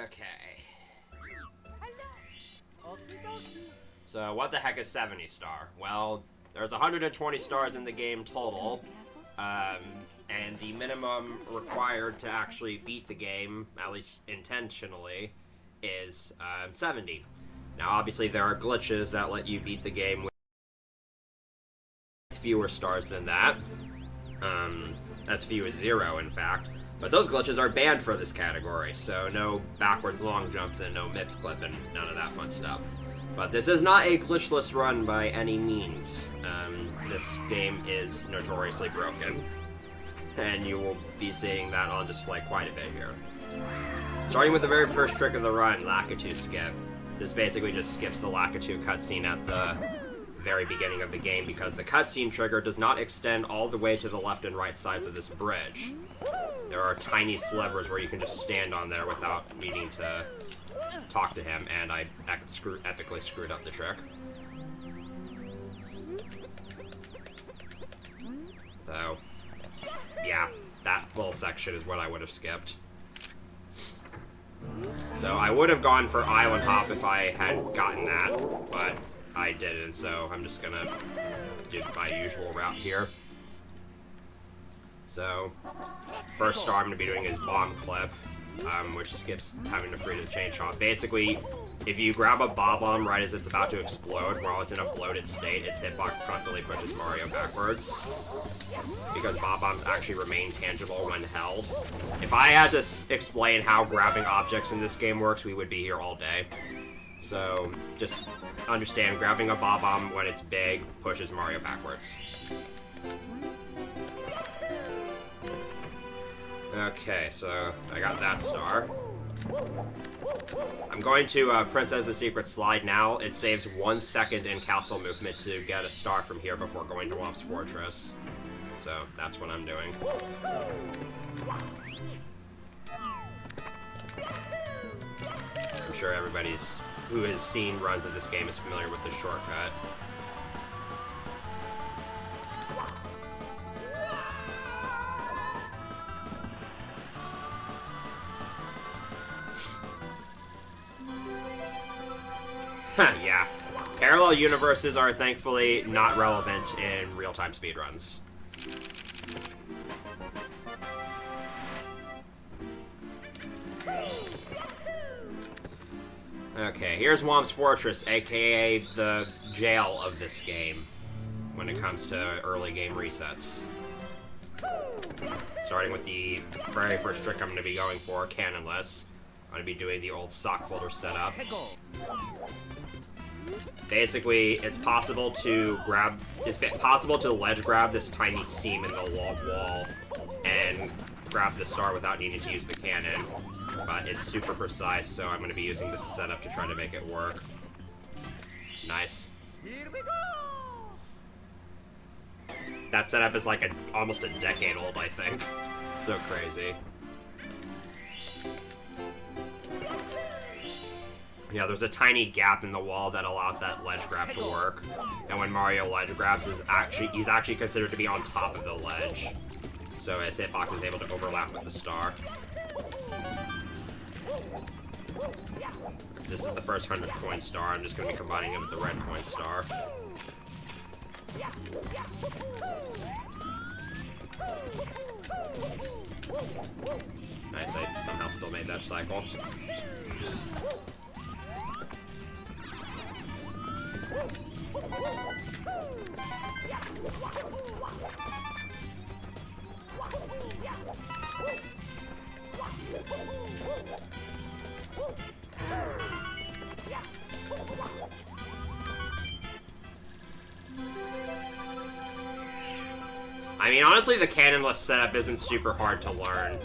Okay. So what the heck is 70 star? Well, there's 120 stars in the game total, and the minimum required to actually beat the game, at least intentionally, is 70. Now obviously there are glitches that let you beat the game with fewer stars than that, as few as 0 in fact, but those glitches are banned for this category, so no backwards long jumps and no MIPS clipping, none of that fun stuff. But this is not a glitchless run by any means. This game is notoriously broken, and you will be seeing that on display quite a bit here. Starting with the very first trick of the run, Lakitu Skip. This basically just skips the Lakitu cutscene at the very beginning of the game because the cutscene trigger does not extend all the way to the left and right sides of this bridge. There are tiny slivers where you can just stand on there without needing to talk to him, and I epically screwed up the trick. So, yeah, that little section is what I would have skipped. So I would have gone for Island Hop if I had gotten that, but I didn't, so I'm just gonna do my usual route here. So, first star I'm gonna be doing is Bomb Clip, which skips having to free the chain shot. Basically, if you grab a Bob-omb right as it's about to explode, while it's in a bloated state, its hitbox constantly pushes Mario backwards, because Bob-ombs actually remain tangible when held. If I had to explain how grabbing objects in this game works, we would be here all day. So, just understand, grabbing a Bob-omb when it's big pushes Mario backwards. Okay, so I got that star. I'm going to Princess the Secret Slide now. It saves 1 second in castle movement to get a star from here before going to Womp's Fortress. So that's what I'm doing. I'm sure everybody's who has seen runs of this game is familiar with the shortcut. Yeah. Parallel universes are thankfully not relevant in real-time speedruns. Okay, here's Womp's Fortress, aka the jail of this game, when it comes to early game resets. Starting with the very first trick I'm going to be going for, Cannonless. I'm going to be doing the old sock folder setup. Basically, it's possible to ledge grab this tiny seam in the wall and grab the star without needing to use the cannon. But it's super precise, so I'm going to be using this setup to try to make it work. Nice. That setup is like almost a decade old, I think. So crazy. Yeah, there's a tiny gap in the wall that allows that ledge grab to work. And when Mario ledge grabs, he's actually considered to be on top of the ledge. So his hitbox is able to overlap with the star. This is the first 100 coin star. I'm just going to be combining it with the red coin star. Nice, I somehow still made that cycle. I mean, honestly, the cannonless setup isn't super hard to learn.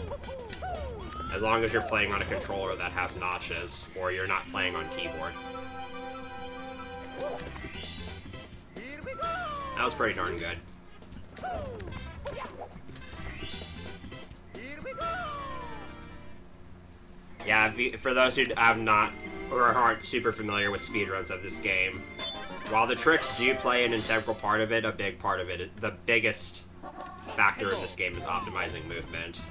As long as you're playing on a controller that has notches, or you're not playing on keyboard. That was pretty darn good. Yeah, for those who have not, or aren't super familiar with speedruns of this game, while the tricks do play an integral part of it, a big part of it, the biggest factor in this game is optimizing movement.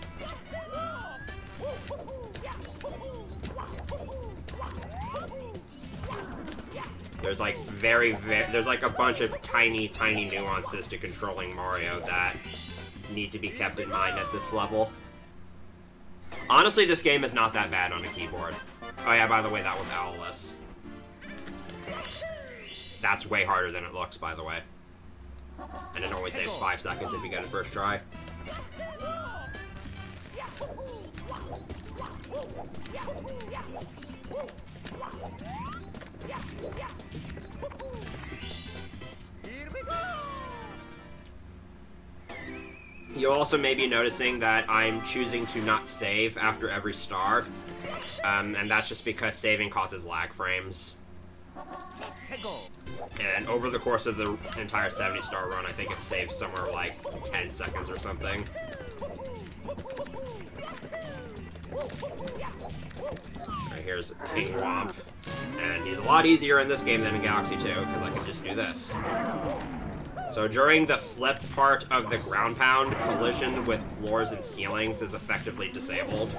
There's like there's like a bunch of tiny nuances to controlling Mario that need to be kept in mind at this level. Honestly, this game is not that bad on a keyboard. Oh yeah, by the way, that was owlless. That's way harder than it looks, by the way. And it only saves 5 seconds if you get it first try. You'll also may be noticing that I'm choosing to not save after every star, and that's just because saving causes lag frames. And over the course of the entire 70-star run, I think it's saved somewhere like 10 seconds or something. Alright, here's King Womp, and he's a lot easier in this game than in Galaxy 2, because I can just do this. So during the flip part of the ground pound, collision with floors and ceilings is effectively disabled.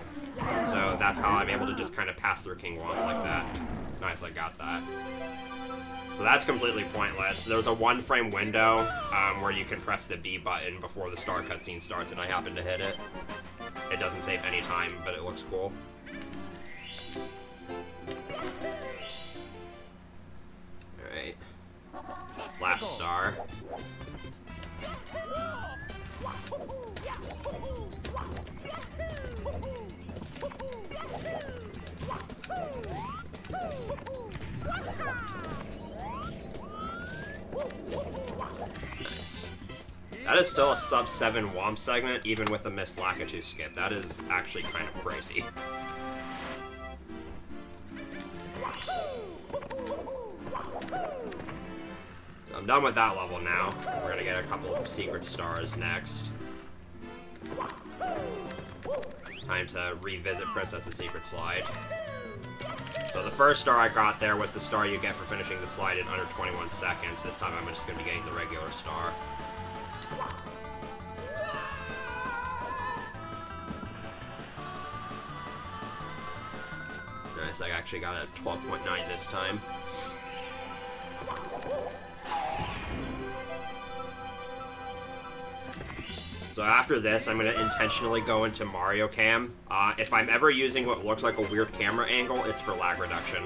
So that's how I'm able to just kind of pass through King Womp like that. Nice, I got that. So that's completely pointless. There's a 1-frame window where you can press the B button before the star cutscene starts, and I happen to hit it. It doesn't save any time, but it looks cool. Alright. Last star. Nice. That is still a sub-7 Womp segment, even with a missed Lakitu skip. That is actually kind of crazy. So I'm done with that level now. We're gonna get a couple of secret stars next. Time to revisit Princess's Secret Slide. So the first star I got there was the star you get for finishing the slide in under 21 seconds. This time I'm just going to be getting the regular star. Nice, I actually got a 12.9 this time. So after this, I'm going to intentionally go into Mario Cam. If I'm ever using what looks like a weird camera angle, it's for lag reduction.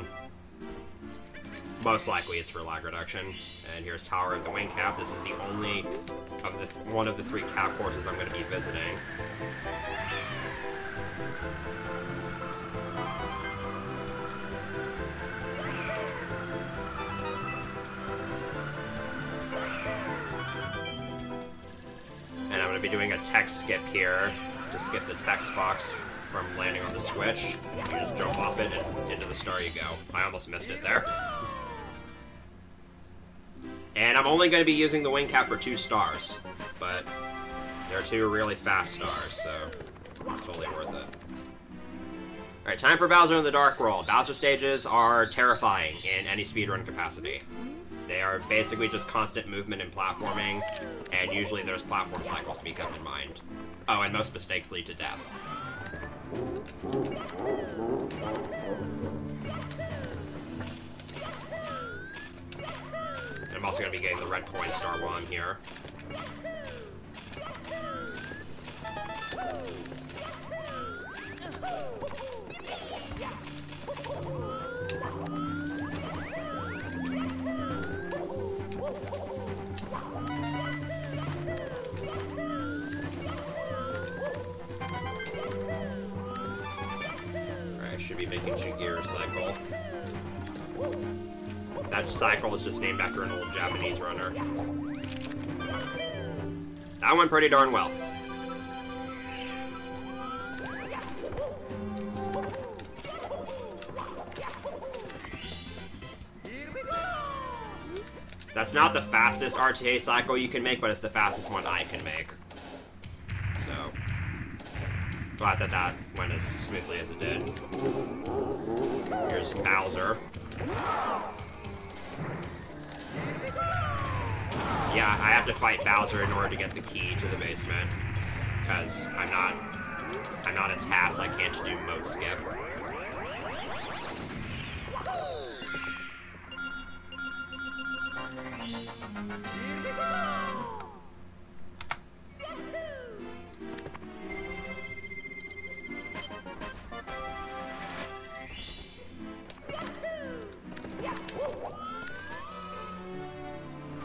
Most likely it's for lag reduction. And here's Tower of the Wing Cap. This is the only of one of the 3 cap courses I'm going to be visiting. And I'm going to be doing a text skip here to skip the text box from landing on the switch. You just jump off it and into the star you go. I almost missed it there. And I'm only going to be using the wing cap for 2 stars, but they're 2 really fast stars, so it's totally worth it. Alright, time for Bowser in the Dark World. Bowser stages are terrifying in any speedrun capacity. They are basically just constant movement and platforming, and usually there's platform cycles to be kept in mind. Oh, and most mistakes lead to death. And I'm also going to be getting the red coin star while I'm here. Should be making Shigeru's cycle. That cycle was just named after an old Japanese runner. That went pretty darn well. That's not the fastest RTA cycle you can make, but it's the fastest one I can make. So glad that that went as smoothly as it did. Here's Bowser. Yeah, I have to fight Bowser in order to get the key to the basement, because I'm not I'm not a TAS, I can't do mode skip.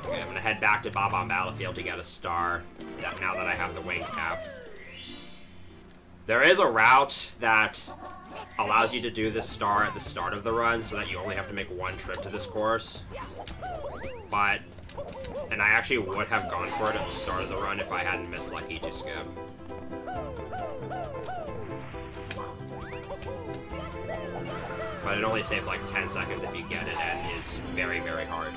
Okay, I'm gonna head back to Bob-omb Battlefield to get a star, now that I have the wing cap. There is a route that allows you to do this star at the start of the run, so that you only have to make one trip to this course. But, and I actually would have gone for it at the start of the run if I hadn't missed like E2 skip. But it only saves like 10 seconds if you get it, and is very, very hard.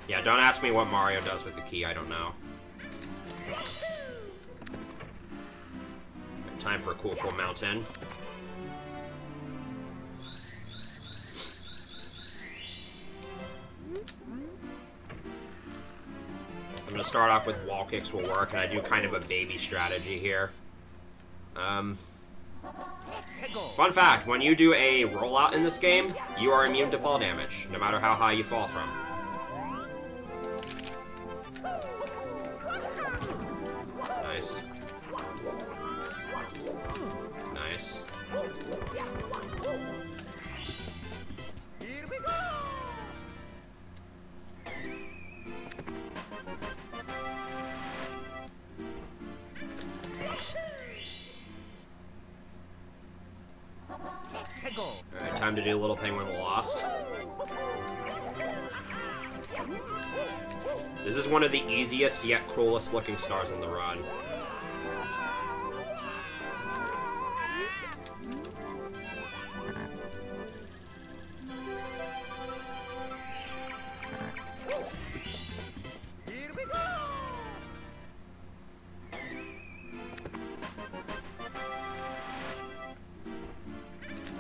Yeah, don't ask me what Mario does with the key, I don't know. Right, time for a cool mountain. I'm gonna start off with wall kicks will work, and I do kind of a baby strategy here. Fun fact, when you do a rollout in this game, you are immune to fall damage, no matter how high you fall from. Nice. Nice. Alright, time to do Little Penguin Lost. This is one of the easiest yet coolest looking stars in the run.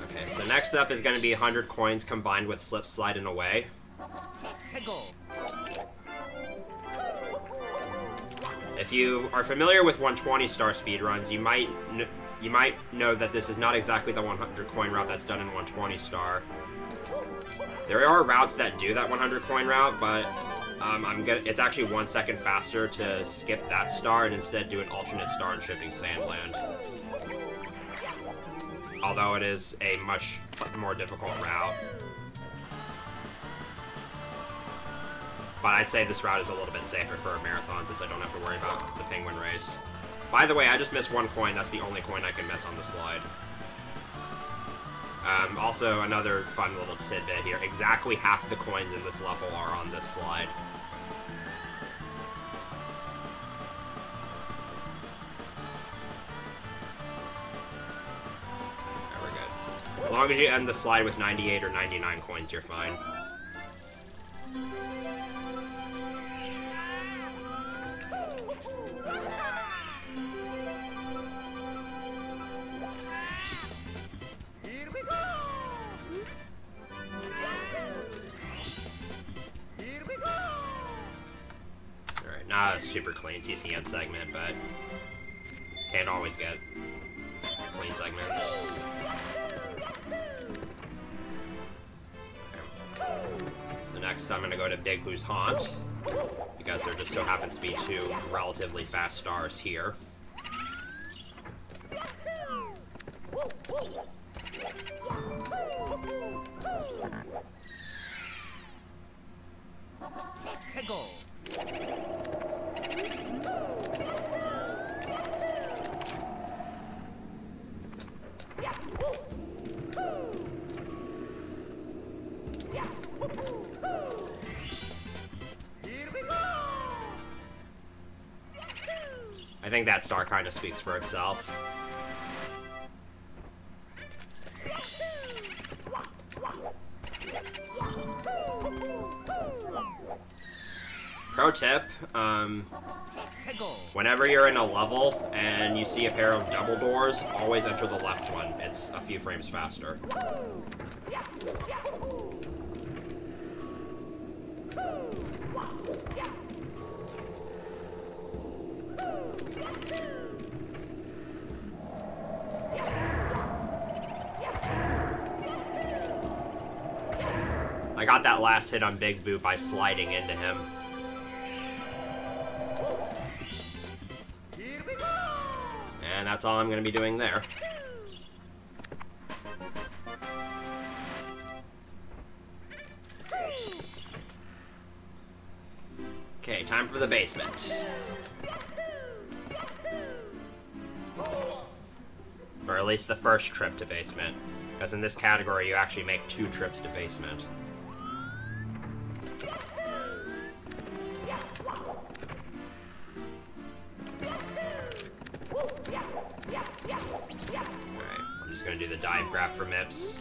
Okay, so next up is going to be 100 coins combined with Slip, Slide, and Away. If you are familiar with 120 star speedruns, you might know that this is not exactly the 100 coin route that's done in 120 star. There are routes that do that 100 coin route, but it's actually 1 second faster to skip that star and instead do an alternate star in Shipping Sandland. Although it is a much more difficult route. But I'd say this route is a little bit safer for a marathon since I don't have to worry about the penguin race. By the way, I just missed 1 coin. That's the only coin I can miss on the slide. Also, another fun little tidbit here. Exactly half the coins in this level are on this slide. There, we're good. As long as you end the slide with 98 or 99 coins, you're fine. Not a super clean CCM segment, but can't always get clean segments. So next I'm going to go to Big Boo's Haunt, because there just so happens to be 2 relatively fast stars here. I think that star kind of speaks for itself. Pro tip, whenever you're in a level and you see a pair of double doors, always enter the left one. It's a few frames faster. I got that last hit on Big Boot by sliding into him. And that's all I'm going to be doing there. Okay, time for the basement. Or at least the first trip to basement. Because in this category, you actually make 2 trips to basement. Alright, I'm just gonna do the dive grab for MIPS.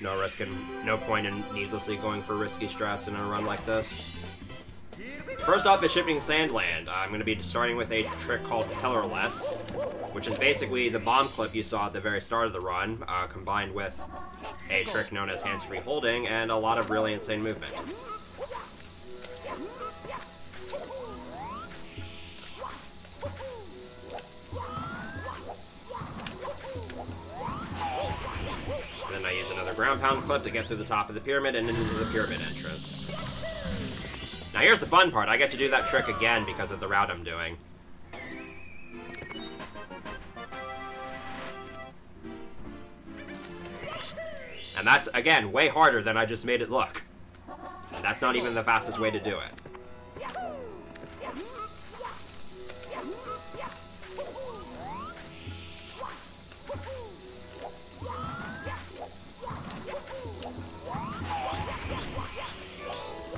No point in needlessly going for risky strats in a run like this. First up is Shifting Sandland. I'm going to be starting with a trick called Pillarless, which is basically the bomb clip you saw at the very start of the run, combined with a trick known as hands-free holding and a lot of really insane movement. And then I use another ground pound clip to get through the top of the pyramid and into the pyramid entrance. Now here's the fun part, I get to do that trick again because of the route I'm doing. And that's, again, way harder than I just made it look. And that's not even the fastest way to do it.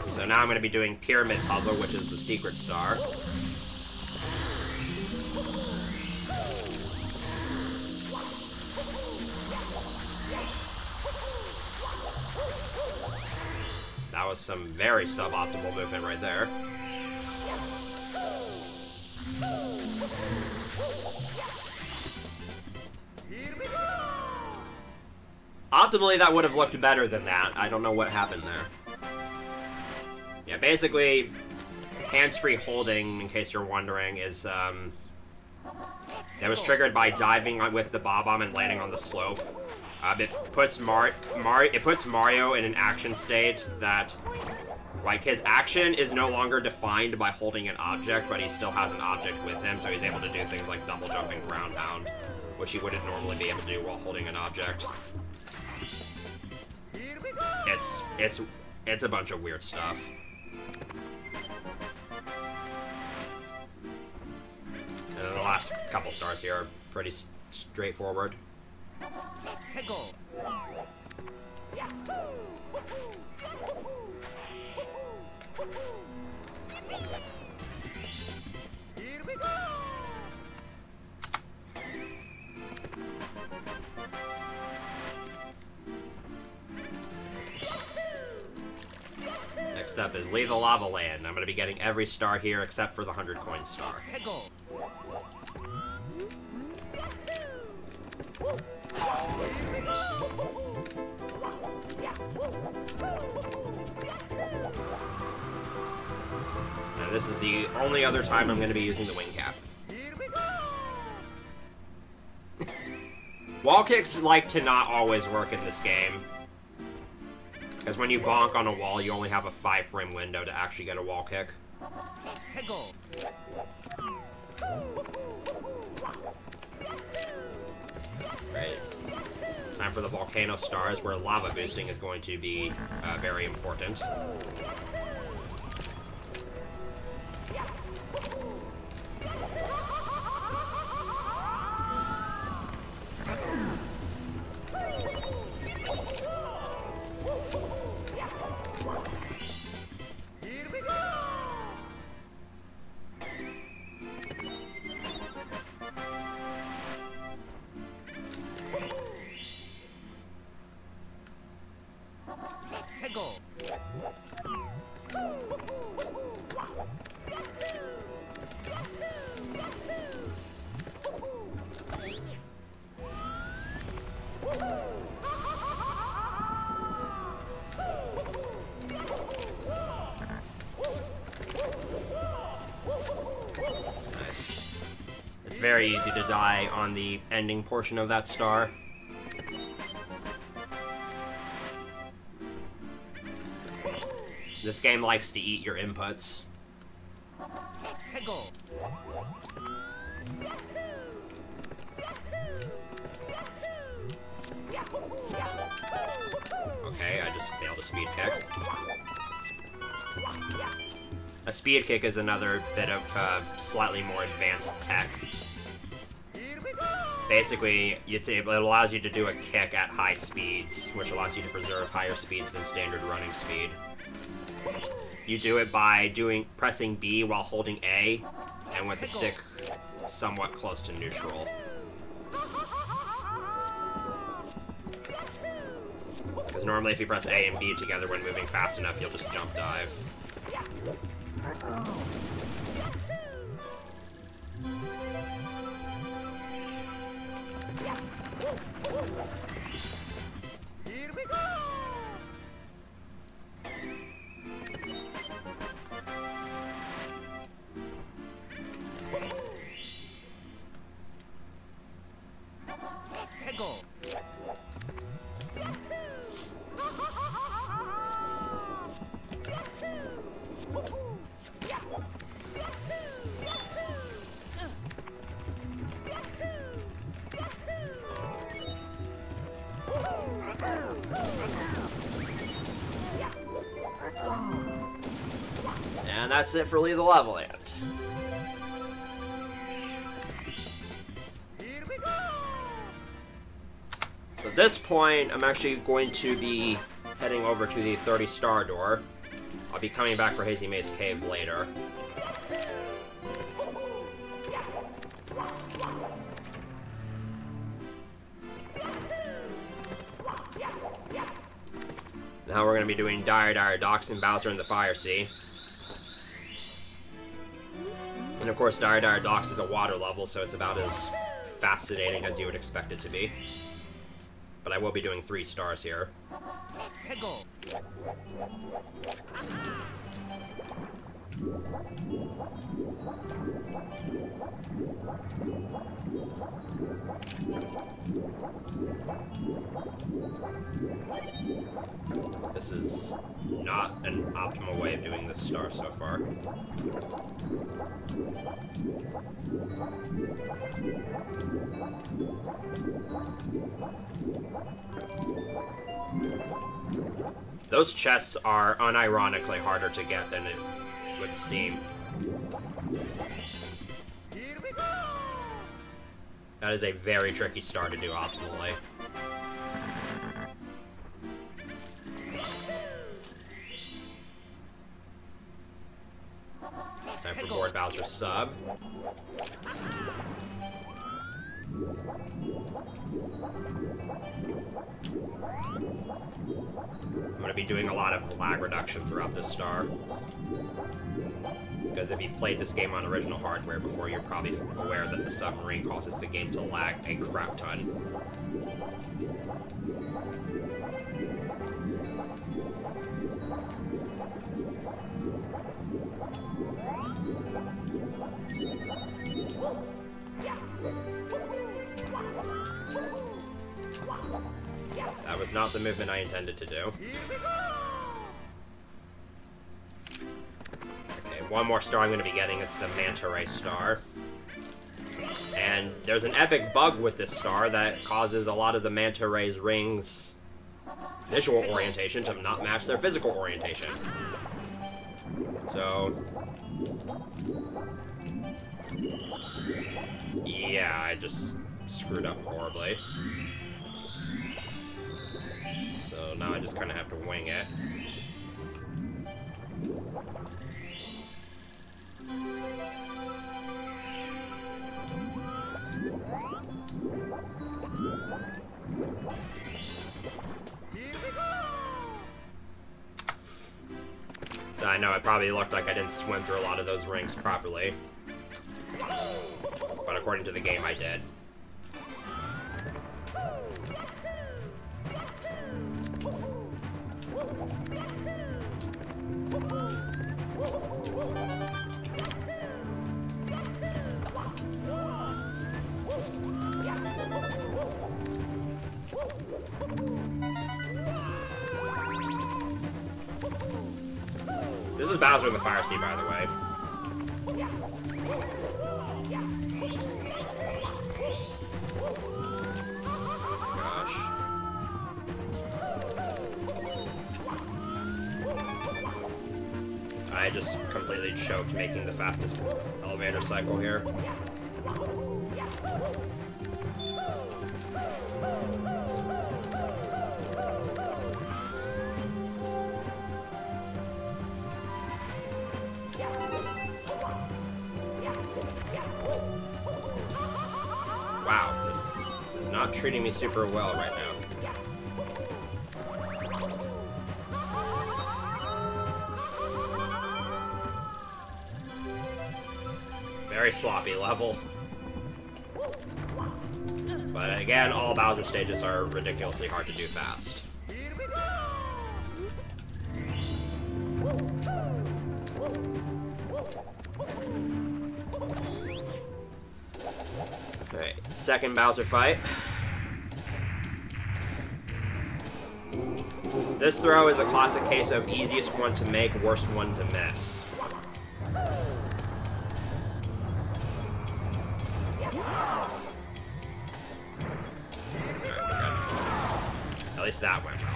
So now I'm going to be doing Pyramid Puzzle, which is the secret star. That was some very suboptimal movement right there. Optimally, that would have looked better than that. I don't know what happened there. Yeah, basically, hands-free holding, in case you're wondering, is, that was triggered by diving with the Bob-omb and landing on the slope. It puts Mario in an action state that, like, his action is no longer defined by holding an object, but he still has an object with him, so he's able to do things like double jump and ground pound, which he wouldn't normally be able to do while holding an object. It's a bunch of weird stuff. And then the last couple stars here are pretty straightforward. Next up is Leave the Lava Land. I'm going to be getting every star here except for the 100 coin star. Now this is the only other time I'm going to be using the wing cap. Wall kicks like to not always work in this game. Because when you bonk on a wall, you only have a 5-frame window to actually get a wall kick. Right. Time for the volcano stars, where lava boosting is going to be very important. very easy to die on the ending portion of that star. This game likes to eat your inputs. Okay, I just failed a speed kick. A speed kick is another bit of slightly more advanced tech. Basically, it allows you to do a kick at high speeds, which allows you to preserve higher speeds than standard running speed. You do it by pressing B while holding A, and with the stick somewhat close to neutral. Because normally if you press A and B together when moving fast enough, you'll just jump dive. And that's it for Lethal Level End. So at this point, I'm actually going to be heading over to the 30-star door. I'll be coming back for Hazy Maze Cave later. Now we're going to be doing Dire Docks and Bowser in the Fire Sea. And of course, Dire Docks is a water level, so it's about as fascinating as you would expect it to be. But I will be doing 3 stars here. This is not an optimal way of doing this star so far. Those chests are unironically harder to get than it would seem. That is a very tricky star to do optimally. Time for board Bowser's sub. I'm going to be doing a lot of lag reduction throughout this star. Because if you've played this game on original hardware before, you're probably aware that the submarine causes the game to lag a crap ton. That was not the movement I intended to do. Okay, one more star I'm going to be getting. It's the Manta Ray star. And there's an epic bug with this star that causes a lot of the Manta Ray's rings' visual orientation to not match their physical orientation. So yeah, I just screwed up horribly. So now I just kind of have to wing it. So I know it probably looked like I didn't swim through a lot of those rings properly. But according to the game, I did. This is Bowser in the Fire Sea, by the way. Gosh. I just completely choked making the fastest elevator cycle here. Wow, this is not treating me super well right now. Very sloppy level. But again, all Bowser stages are ridiculously hard to do fast. Alright, second Bowser fight. This throw is a classic case of easiest one to make, worst one to miss. At least that went well.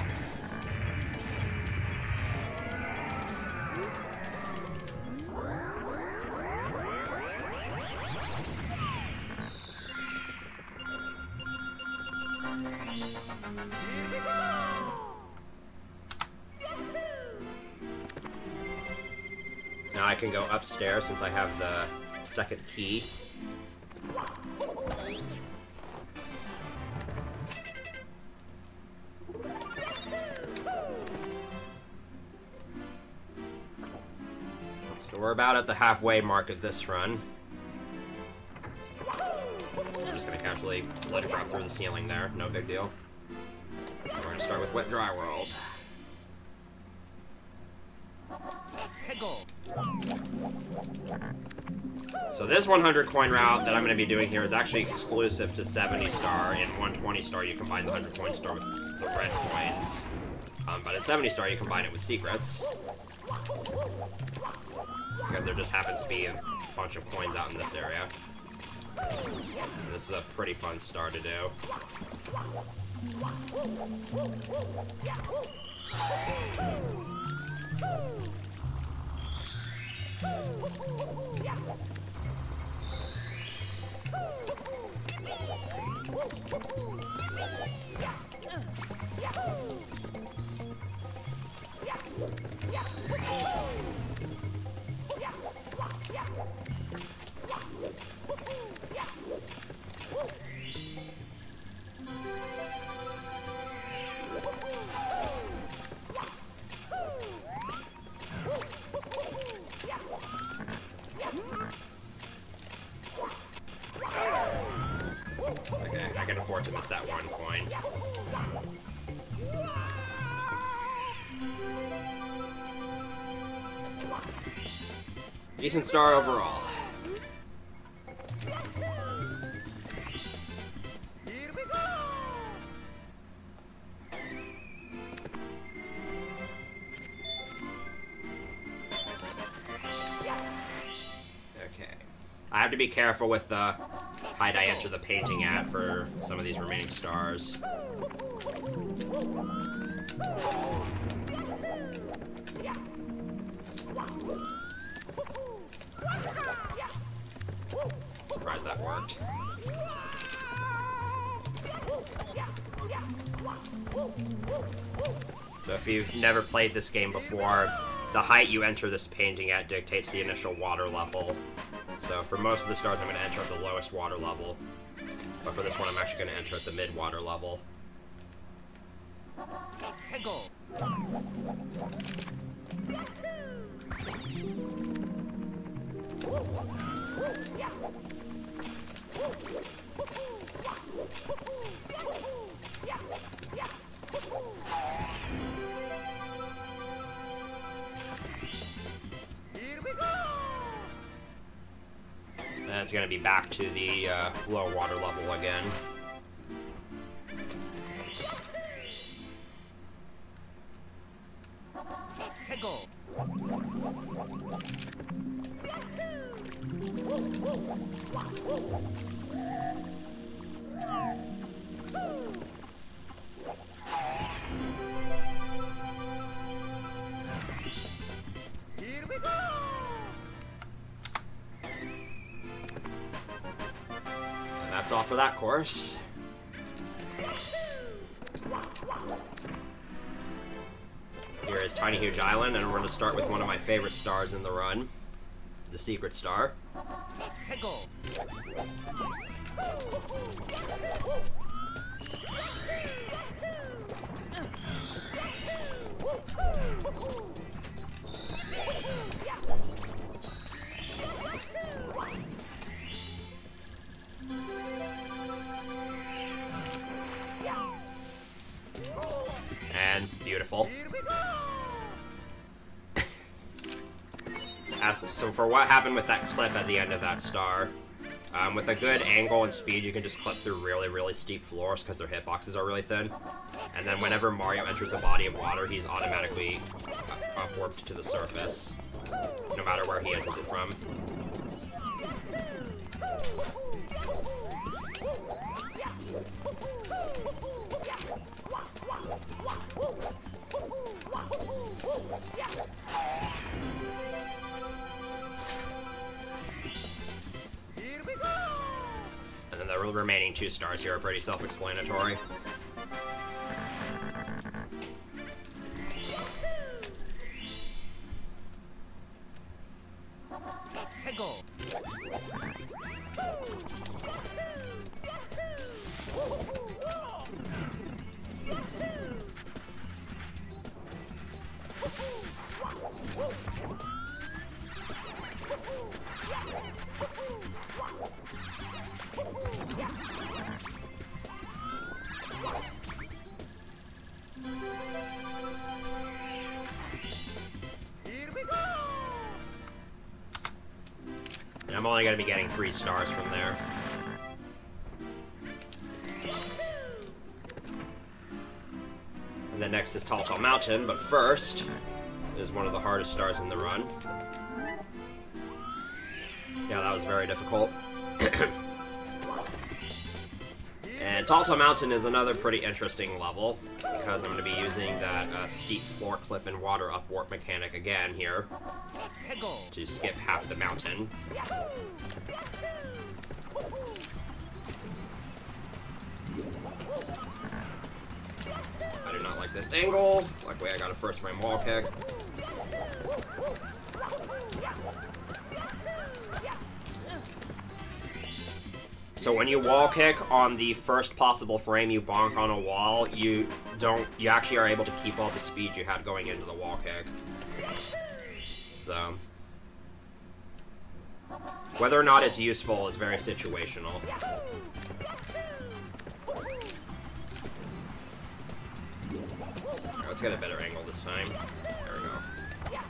Now I can go upstairs since I have the second key. So we're about at the halfway mark of this run. I'm just gonna casually let it drop through the ceiling there, no big deal. We're gonna start with Wet Dry World. So this 100 coin route that I'm going to be doing here is actually exclusive to 70 star. In 120 star you combine the 100 coin star with the red coins. But at 70 star you combine it with secrets. Because there just happens to be a bunch of coins out in this area. And this is a pretty fun star to do. Okay, I can afford to miss that one coin. Decent star overall. Okay. I have to be careful with the height I enter the painting at for some of these remaining stars. Surprised that worked. So if you've never played this game before, the height you enter this painting at dictates the initial water level. So for most of the stars I'm going to enter at the lowest water level. But for this one I'm actually going to enter at the mid-water level. And it's going to be back to the low water level again. And that's all for that course. Here is Tiny Huge Island, and we're going to start with one of my favorite stars in the run, the Secret Star. And beautiful. So for what happened with that clip at the end of that star, with a good angle and speed, you can just clip through really, really steep floors because their hitboxes are really thin. And then whenever Mario enters a body of water, he's automatically upwarped to the surface, no matter where he enters it from. And then the remaining 2 stars here are pretty self-explanatory. And I'm only going to be getting 3 stars from there. And then next is Tall Tall Mountain, but first is one of the hardest stars in the run. Yeah, that was very difficult. And Tall Tall Mountain is another pretty interesting level, because I'm going to be using that steep floor clip and water up warp mechanic again here to skip half the mountain. I do not like this angle. Luckily I got a first frame wall kick. So when you wall kick on the first possible frame you bonk on a wall, you actually are able to keep all the speed you had going into the wall kick. So whether or not it's useful is very situational. Alright, let's get a better angle this time. There we go. Yeah,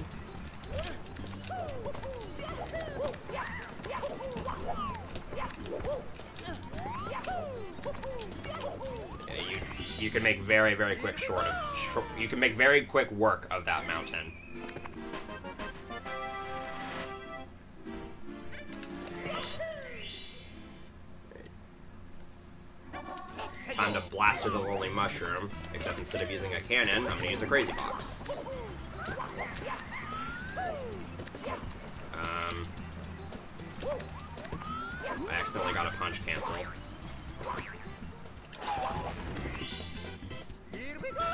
you can make very, very quick you can make very quick work of that mountain. Time to blast through the Lonely Mushroom, except instead of using a cannon, I'm gonna use a Crazy Box. I accidentally got a punch cancel. Here we go!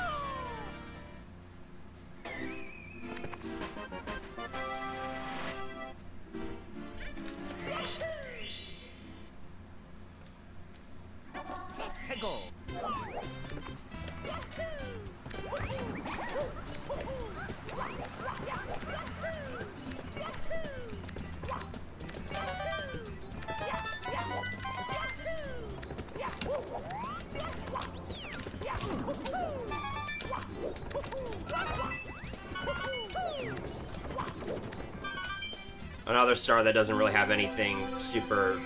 Another star that doesn't really have anything super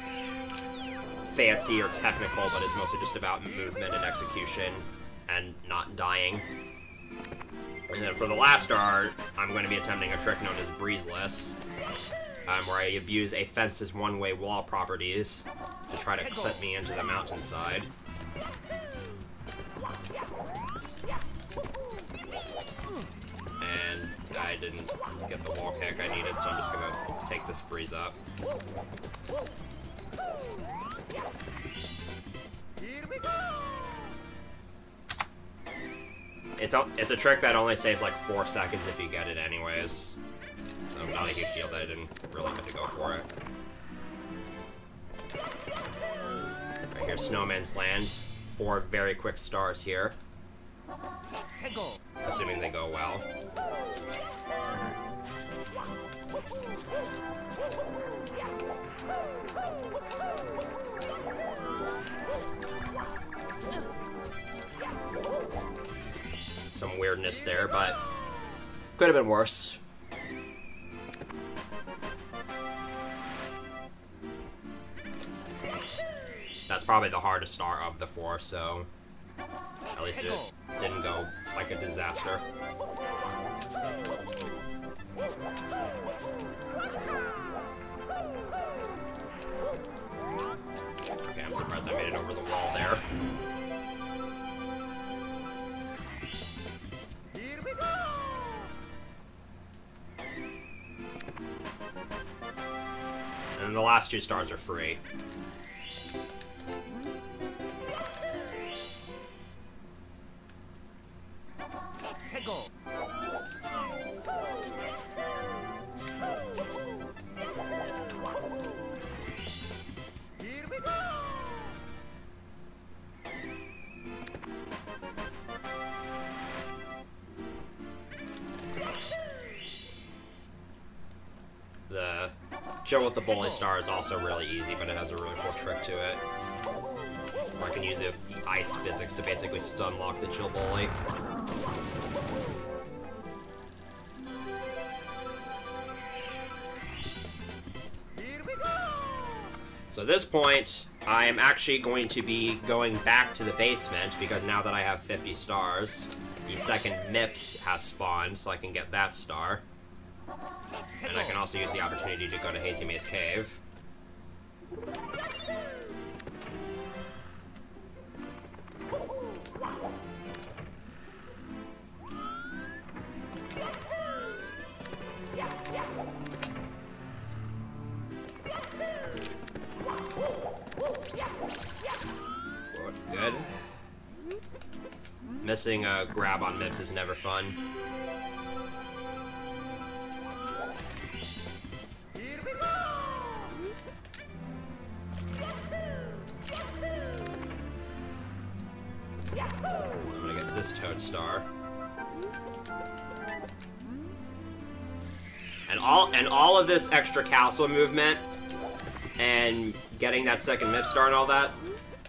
fancy or technical, but is mostly just about movement and execution and not dying. And then for the last star, I'm going to be attempting a trick known as Breezeless, where I abuse a fence's one-way wall properties to try to clip me into the mountainside. And I didn't get the wall kick I needed, so I'm just going to take this breeze up. It's a trick that only saves like 4 seconds if you get it anyways. So not a huge deal that I didn't really get to go for it. Right, here's Snowman's Land. 4 very quick stars here. Assuming they go well. Some weirdness there, but could have been worse. That's probably the hardest star of the 4, so at least it didn't go like a disaster. Okay, I'm surprised I made it over the wall there. And the last 2 stars are free. The Chill with the Bully star is also really easy, but it has a really cool trick to it. Where I can use the ice physics to basically stun lock the Chill Bully. So at this point, I am actually going to be going back to the basement, because now that I have 50 stars, the second MIPS has spawned, so I can get that star. And I can also use the opportunity to go to Hazy Maze Cave. Good. Missing a grab on MIPS is never fun. I'm gonna get this Toad Star. And all of this extra castle movement and getting that second MIP star and all that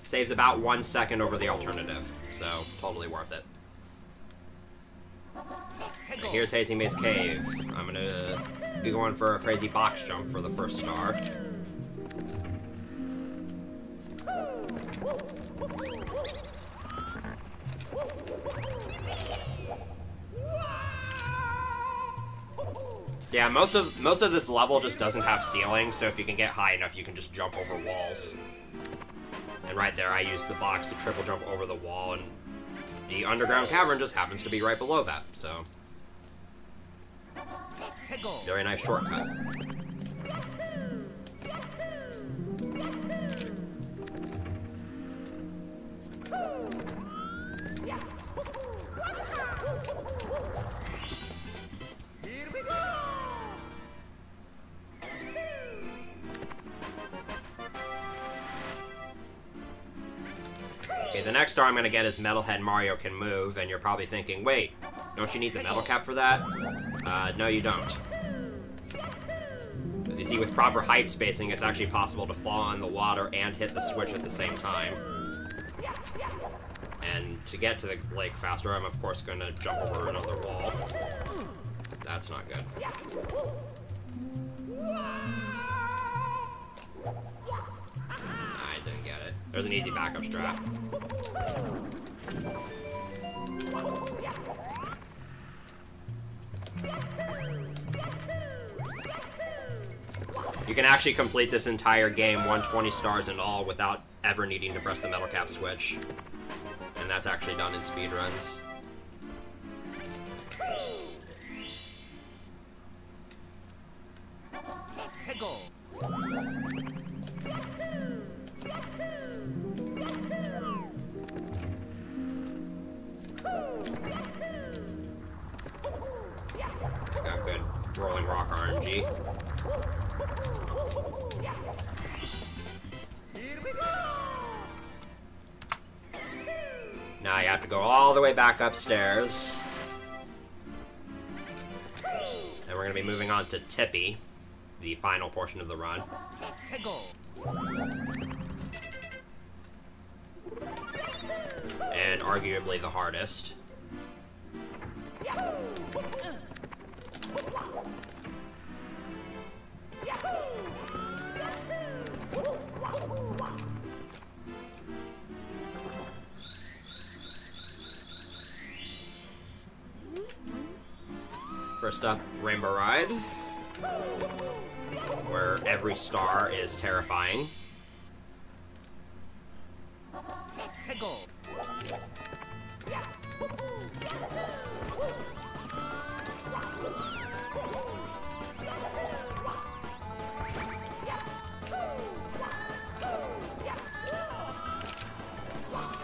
saves about 1 second over the alternative, so totally worth it. And here's Hazy Maze Cave. I'm gonna be going for a crazy box jump for the first star. So yeah, most of this level just doesn't have ceilings, so if you can get high enough, you can just jump over walls. And right there, I used the box to triple jump over the wall, and the underground cavern just happens to be right below that, so. Very nice shortcut. Okay, the next star I'm gonna get is Metalhead Mario Can Move, and you're probably thinking, wait, don't you need the metal cap for that? No you don't. As you see, with proper height spacing, it's actually possible to fall in the water and hit the switch at the same time. And to get to the lake faster, I'm of course gonna jump over another wall. That's not good. I didn't get it. There's an easy backup strat. You can actually complete this entire game 120 stars and all without ever needing to press the metal cap switch. And that's actually done in speedruns. Got good rolling rock RNG. Now you have to go all the way back upstairs. And we're going to be moving on to Tippy, the final portion of the run. And arguably the hardest. First up, Rainbow Ride, where every star is terrifying.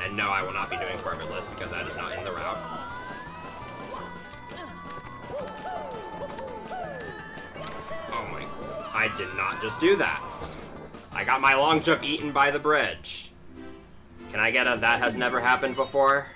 And no, I will not be doing Permitless because that is not in the route. Oh my, I did not just do that. I got my long jump eaten by the bridge. Can I get a that has never happened before?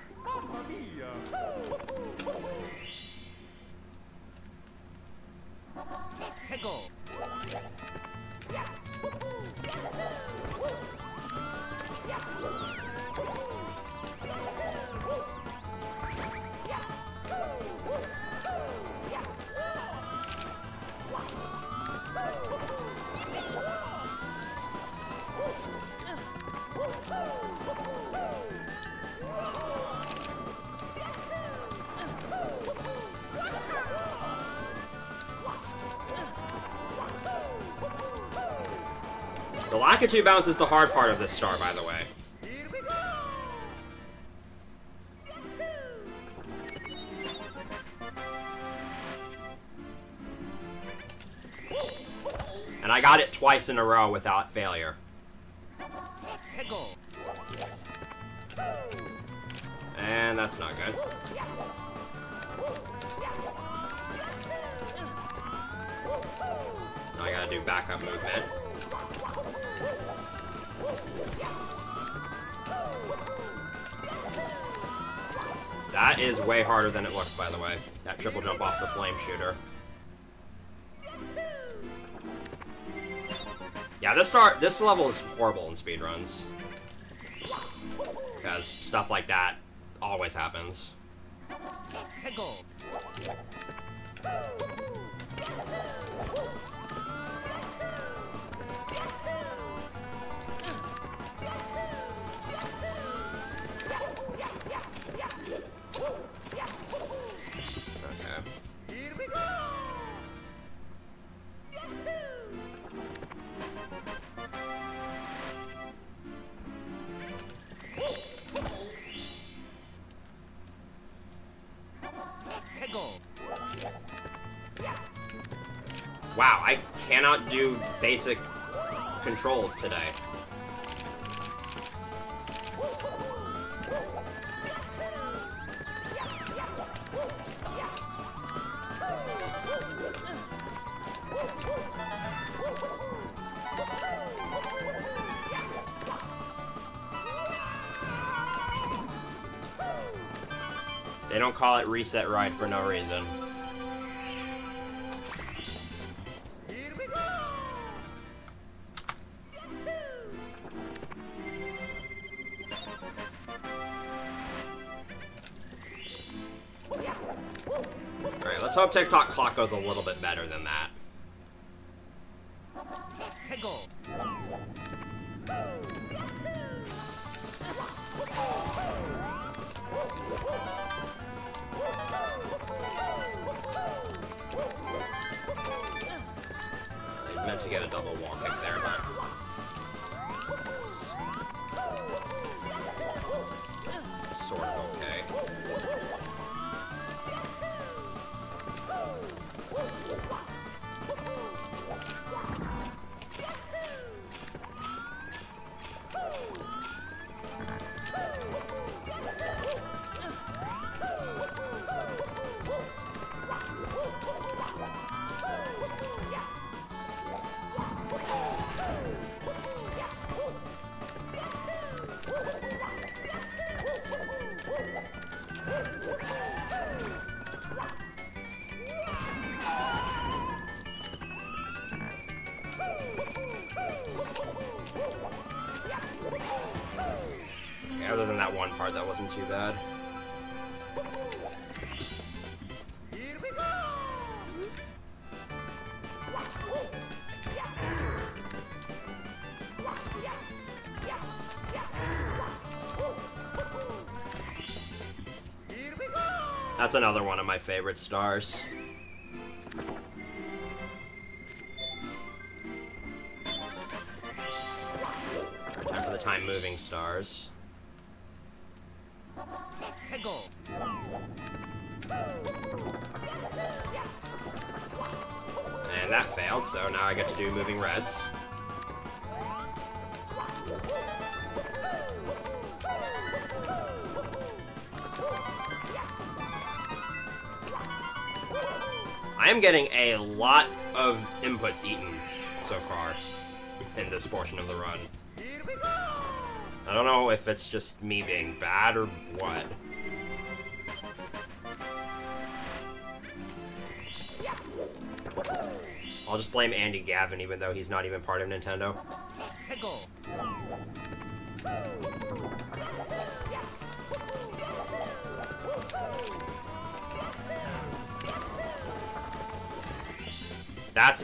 The Lakitu bounce is the hard part of this star, by the way. And I got it twice in a row without failure. And that's not good. Now I gotta do backup movement. That is way harder than it looks, by the way. That triple jump off the flame shooter. Yeah, this level is horrible in speedruns. Because stuff like that always happens. Wow, I cannot do basic control today. They don't call it Reset Ride for no reason. Alright, let's hope TikTok clock goes a little bit better than that. meant to get a double wall kick there, but... sort of okay. Other than that one part, that wasn't too bad. That's another one of my favorite stars. Time for the time-moving stars. And that failed, so now I get to do moving reds. I am getting a lot of inputs eaten so far in this portion of the run. I don't know if it's just me being bad or what. I'll just blame Andy Gavin, even though he's not even part of Nintendo.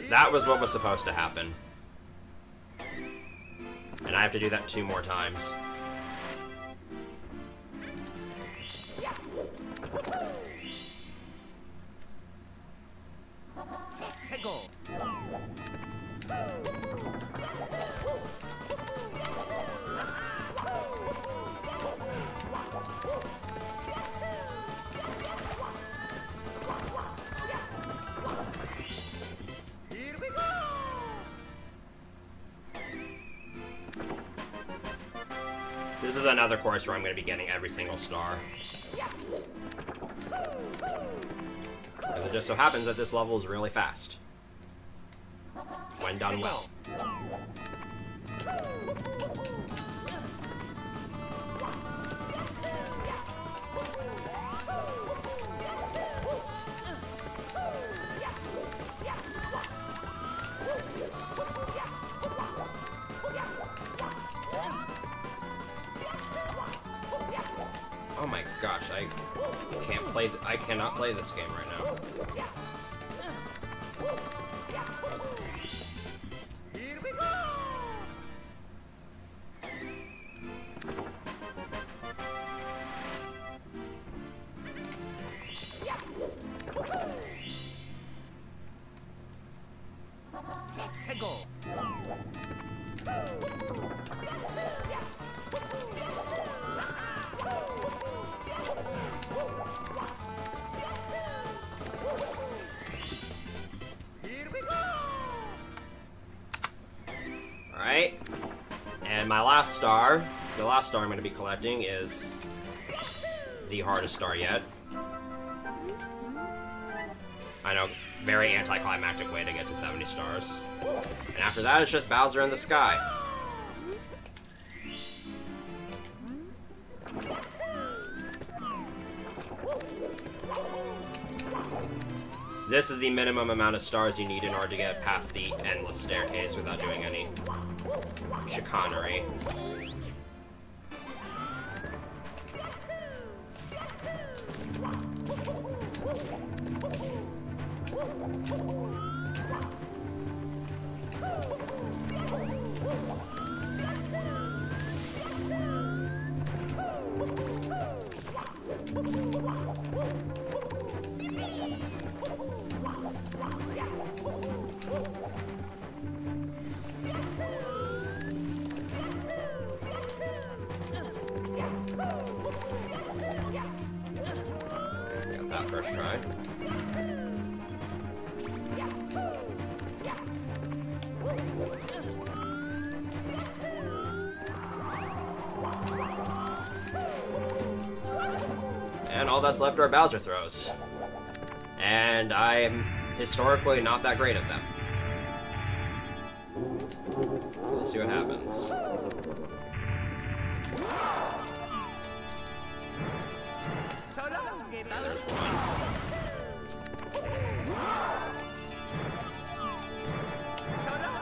That was what was supposed to happen. And I have to do that 2 more times. This is another course where I'm going to be getting every single star. Because it just so happens that this level is really fast. When done well. Oh my gosh, I cannot play this game right now. Alright, and my last star, the last star I'm going to be collecting is the hardest star yet. I know, very anticlimactic way to get to 70 stars. And after that, it's just Bowser in the sky. This is the minimum amount of stars you need in order to get past the endless staircase without doing any chicanery. Okay. And all that's left are Bowser throws. And I'm historically not that great at them. So let's see what happens. There's one.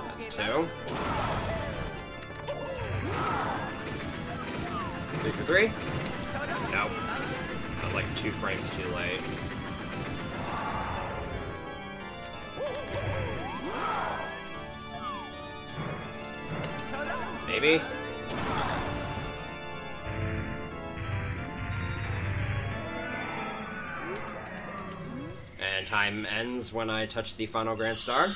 That's two. 3 for 3? Nope. I was like 2 frames too late. Maybe? And time ends when I touch the final Grand Star.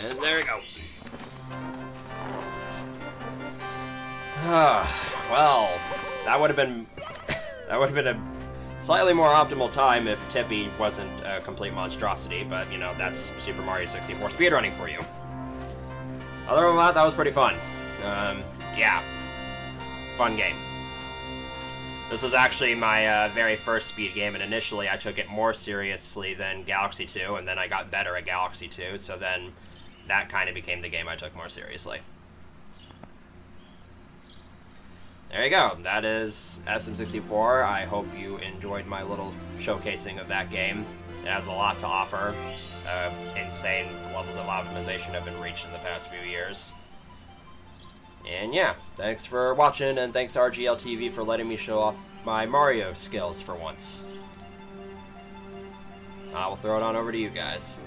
And there we go. Well, that would have been a slightly more optimal time if Tippy wasn't a complete monstrosity, but you know, that's Super Mario 64 speedrunning for you. Other than that was pretty fun. Yeah, fun game. This was actually my very first speed game, and initially I took it more seriously than Galaxy 2, and then I got better at Galaxy 2, so then that kind of became the game I took more seriously. There you go. That is SM64. I hope you enjoyed my little showcasing of that game. It has a lot to offer. Insane levels of optimization have been reached in the past few years. And yeah, thanks for watching, and thanks to RGLtv for letting me show off my Mario skills for once. I will throw it on over to you guys.